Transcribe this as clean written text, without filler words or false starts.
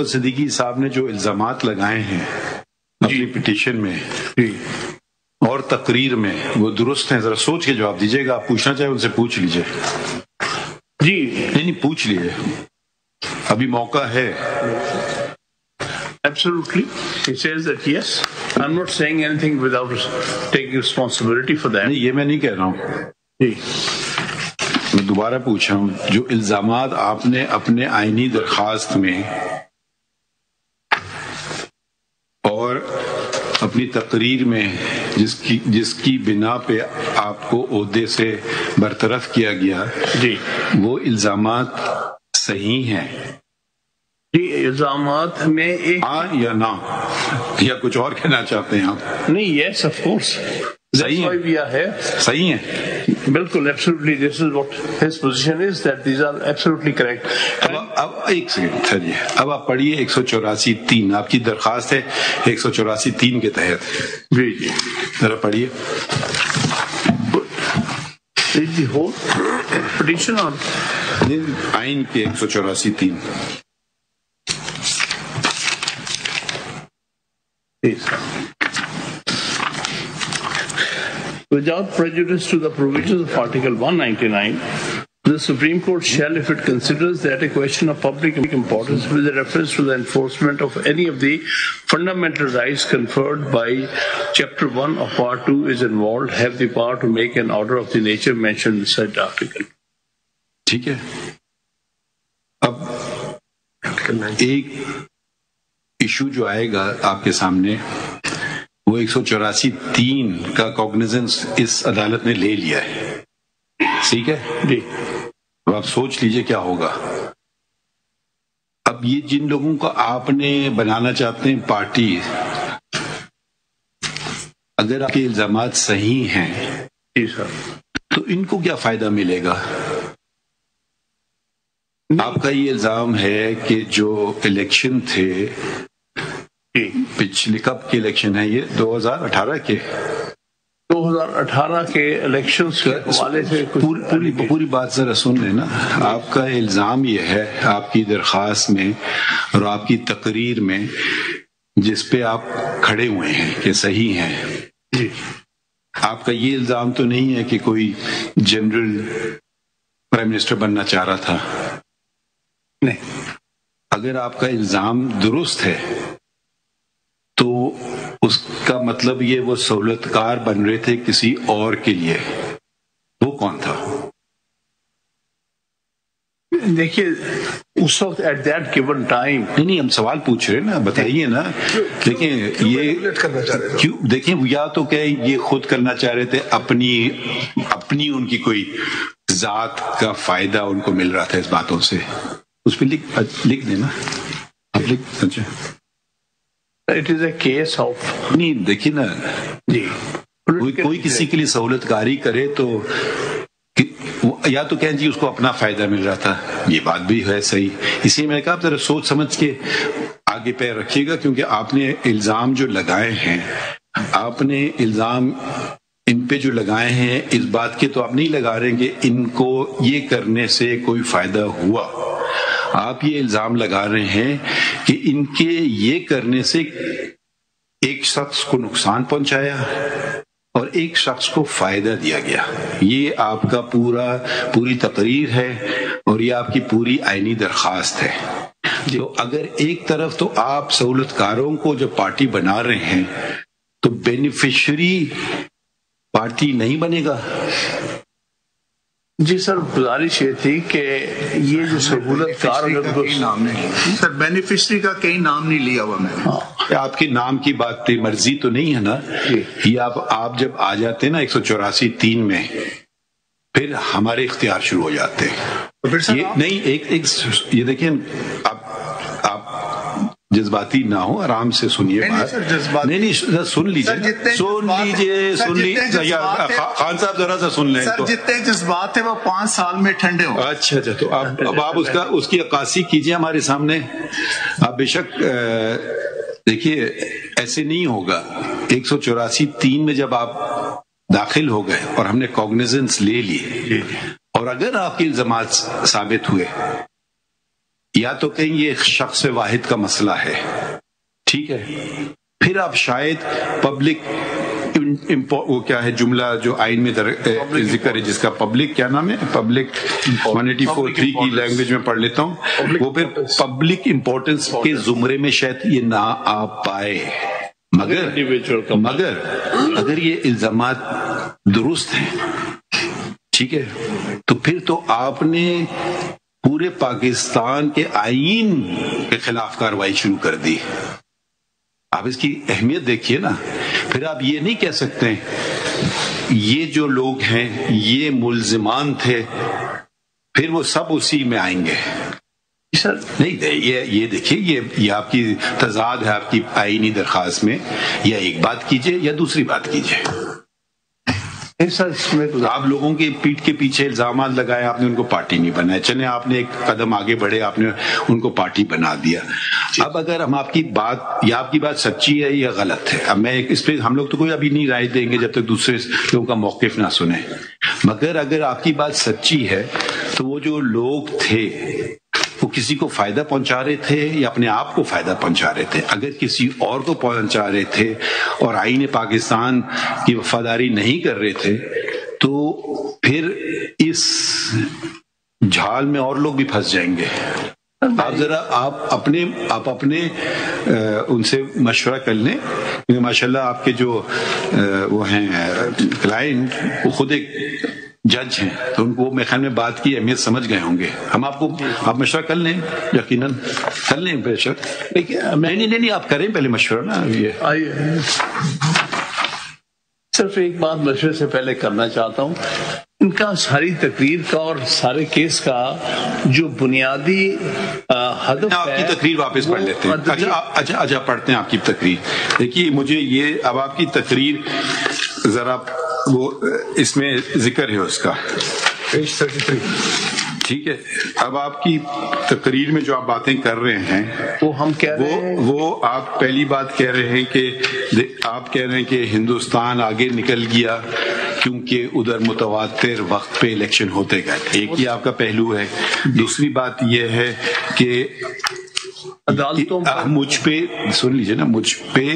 صدیقی صاحب نے جو الزامات لگائے ہیں اپنی پٹیشن میں اور تقریر میں وہ درست ہیں؟ ذرا سوچ کے جواب دیجیے گا. آپ پوچھنا چاہیں ان سے پوچھ لیجیے. جی نہیں پوچھ لیجیے, ابھی موقع ہے. Absolutely. He says that yes, I'm not saying anything without taking responsibility for that. نہیں, یہ میں نہیں کہہ رہا ہوں. جی میں دوبارہ پوچھ رہا ہوں, جو الزامات آپ نے اپنے آئینی درخواست میں اور اپنی تقریر میں جس کی بنا پہ آپ کو عہدے سے برطرف کیا گیا, جی وہ الزامات صحیح ہیں؟ جی الزامات میں ایک ہاں یا نہ, یا کچھ اور کہنا چاہتے ہیں آپ؟ نہیں, یس آف کورس, صحیح ہے, صحیح ہیں. بالکل absolutely, this is what his position is, that these are absolutely correct. اب ایک سیکنڈ چلیے, اب آپ پڑھیے 184(3) آپ کی درخواست ہے 184(3) کے تحت. جی جی ذرا پڑھیے. دی ہول پٹیشن آن آئین کے 184(3). Without prejudice to the provisions of Article 199, the Supreme Court shall, if it considers that a question of public importance with reference to the enforcement of any of the fundamental rights conferred by Chapter 1 of Part 2 is involved, have the power to make an order of the nature mentioned in said article. ٹھیک ہے. اب ایک issue جو آئے گا آپ کے سامنے, وہ 184(3) کا کوگنیزنس اس عدالت نے لے لیا ہے. ٹھیک ہے جی, اب آپ سوچ لیجئے کیا ہوگا. اب یہ جن لوگوں کو آپ نے بنانا چاہتے ہیں پارٹی, اگر آپ کے الزامات صحیح ہیں جی سر, تو ان کو کیا فائدہ ملے گا؟ آپ کا یہ الزام ہے کہ جو الیکشن تھے, پچھلے کب کے الیکشن ہے یہ 2018 کے 2018 کے الیکشنز کے حوالے سے پوری بات ذرا سن لیں نا. آپ کا الزام یہ ہے آپ کی درخواست میں اور آپ کی تقریر میں جس پہ آپ کھڑے ہوئے ہیں کہ صحیح ہیں. جی, آپ کا یہ الزام تو نہیں ہے کہ کوئی جنرل پرائم منسٹر بننا چاہ رہا تھا. نہیں, اگر آپ کا الزام درست ہے تو اس کا مطلب یہ وہ سہولت کار بن رہے تھے کسی اور کے لیے. وہ کون تھا؟ دیکھیے اس وقت ایٹ دیٹ گیون ٹائم, نہیں ہم سوال پوچھ رہے ہیں نا, بتائیے نا. دیکھیں یہ کیوں, دیکھیں یا تو کہ یہ خود کرنا چاہ رہے تھے, اپنی ان کی کوئی ذات کا فائدہ ان کو مل رہا تھا اس باتوں سے. اس پہ لکھ دینا آپ, لکھ. اچھا it is a case of, نہیں دیکھیے نا جی, کوئی کسی کے لیے سہولت کاری کرے تو یا تو کہیں جی اس کو اپنا فائدہ مل رہا تھا, یہ بات بھی ہے صحیح. اسی لیے میں نے کہا ذرا سوچ سمجھ کے آگے پیر رکھیے گا, کیونکہ آپ نے الزام جو لگائے ہیں, آپ نے الزام ان پہ جو لگائے ہیں اس بات کے تو آپ نہیں لگا رہے ہیں کہ ان کو یہ کرنے سے کوئی فائدہ ہوا. آپ یہ الزام لگا رہے ہیں کہ ان کے یہ کرنے سے ایک شخص کو نقصان پہنچایا اور ایک شخص کو فائدہ دیا گیا. یہ آپ کا پوری تقریر ہے اور یہ آپ کی پوری آئینی درخواست ہے. تو اگر ایک طرف تو آپ سہولت کاروں کو جب پارٹی بنا رہے ہیں تو بینیفیشری پارٹی نہیں بنے گا. جی سر, گزارش یہ تھی کہ یہ جو سہولت کار نام نہیں سر, بینیفیشری کا کہیں نام نہیں لیا ہوا میں نے. آپ کے نام کی بات تھی, مرضی تو نہیں ہے نا. یہ آپ جب آ جاتے ہیں نا 184(3) میں, پھر ہمارے اختیار شروع ہو جاتے ہیں. یہ نہیں, ایک یہ دیکھیں, آپ جذباتی نہ ہو, آرام سے سنیے بات. نہیں سن لیجیے خان صاحب, ذرا سا سن لیں. جتنے جذبات ہیں وہ 5 سال میں ٹھنڈے ہو. اچھا تو اب آپ اس کی عکاسی کیجیے ہمارے سامنے. آپ بے شک دیکھیے ایسے نہیں ہوگا. 184(3) میں جب آپ داخل ہو گئے اور ہم نے کوگنیزنس لے لی, اور اگر آپ کے الزامات ثابت ہوئے یا تو کہیں یہ ایک شخص واحد کا مسئلہ ہے، ٹھیک ہے، پھر آپ شاید پبلک وہ کیا ہے جملہ جو آئین میں ذکر ہے جس کا پبلک کیا نام ہے، پبلک 184(3) کی لینگویج میں پڑھ لیتا ہوں، وہ پھر پبلک امپورٹنس کے زمرے میں شاید یہ نہ آ پائے، مگر اگر یہ الزامات درست ہیں، ٹھیک ہے، تو پھر تو آپ نے پورے پاکستان کے آئین کے خلاف کارروائی شروع کر دی۔ آپ اس کی اہمیت دیکھیے نا، پھر آپ یہ نہیں کہہ سکتے یہ جو لوگ ہیں یہ ملزمان تھے پھر وہ سب اسی میں آئیں گے۔ نہیں، یہ دیکھیے، یہ آپ کی تضاد ہے آپ کی آئینی درخواست میں، یا ایک بات کیجئے یا دوسری بات کیجئے۔ آپ لوگوں کی پیٹھ کے پیچھے الزامات لگائے، آپ نے ان کو پارٹی نہیں بنایا، چلیں آپ نے ایک قدم آگے بڑھے، آپ نے ان کو پارٹی بنا دیا۔ اب اگر ہم آپ کی بات سچی ہے یا غلط ہے، اب میں اس پہ ہم لوگ تو کوئی ابھی نہیں رائے دیں گے جب تک دوسرے لوگوں کا موقف نہ سنیں، مگر اگر آپ کی بات سچی ہے تو وہ جو لوگ تھے وہ کسی کو فائدہ پہنچا رہے تھے یا اپنے آپ کو فائدہ پہنچا رہے تھے؟ اگر کسی اور کو پہنچا رہے تھے اور آئین پاکستان کی وفاداری نہیں کر رہے تھے تو پھر اس جھال میں اور لوگ بھی پھنس جائیں گے۔ آپ ذرا آپ اپنے ان سے مشورہ کر لیں، کیونکہ ماشاءاللہ آپ کے جو وہ ہیں کلائنٹ وہ خود ایک جج ہیں، تو ان کو میرے خیال میں بات کی اہمیت سمجھ گئے ہوں گے۔ ہم آپ مشورہ کر لیں، یقیناً کر لیں بے شک، نہیں آپ کریں پہلے مشورہ نا۔ یہ صرف ایک بات مشورے سے پہلے کرنا چاہتا ہوں، ان کا ساری تقریر کا اور سارے کیس کا جو بنیادی ہدف آپ کی تقریر واپس پڑھ لیتے ہیں۔ اچھا پڑھتے ہیں آپ کی تقریر۔ دیکھیے مجھے یہ اب آپ کی تقریر ذرا وہ اس میں ذکر ہے اس کا پیج 33، ٹھیک ہے۔ اب آپ کی تقریر میں جو آپ باتیں کر رہے ہیں وہ ہم کہہ رہے ہیں، وہ آپ پہلی بات کہہ رہے ہیں کہ آپ کہہ رہے ہیں کہ ہندوستان آگے نکل گیا کیونکہ ادھر متواتر وقت پہ الیکشن ہوتے گئے، ایک یہ آپ کا پہلو ہے۔ دوسری بات یہ ہے کہ عدالتوں مجھ پہ سن لیجیے نا، مجھ پہ